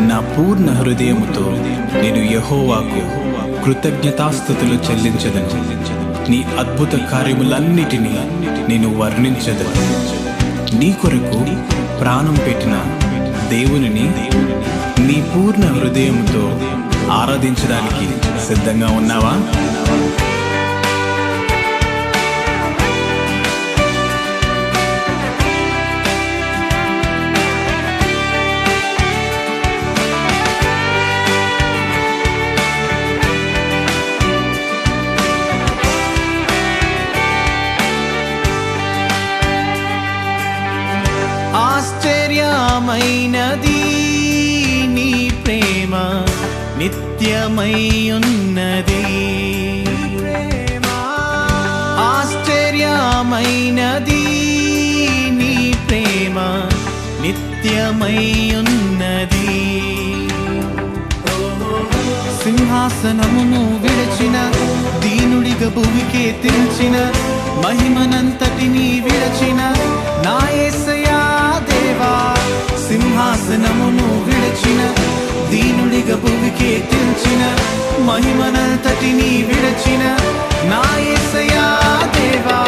నా పూర్ణ హృదయముతో నేను యెహోవాకు కృతజ్ఞతాస్తుతులు చెల్లించెదను. నీ అద్భుత కార్యములన్నిటినీ నేను వర్ణించెదను. నీ కొరకు ప్రాణం పెట్టిన దేవునిని నీ పూర్ణ హృదయముతో ఆరాధించడానికి సిద్ధంగా ఉన్నావా? ఆశ్చర్యమైనది నీ ప్రేమ, నిత్యమై ఉన్నది. ఆశ్చర్యమైనది నీ ప్రేమ, నిత్యమై ఉన్నది. సింహాసనమును విడచిన దీనుడిగా భూమికే తెంచిన, మహిమనంతటిని విడచిన నా యేసయ్యా దేవా. సింహాసనమును విడచిన దీనుడిగా భూమికే తెంచిన, మహిమనంతటిని విడచిన నా యేసయ్యా దేవా.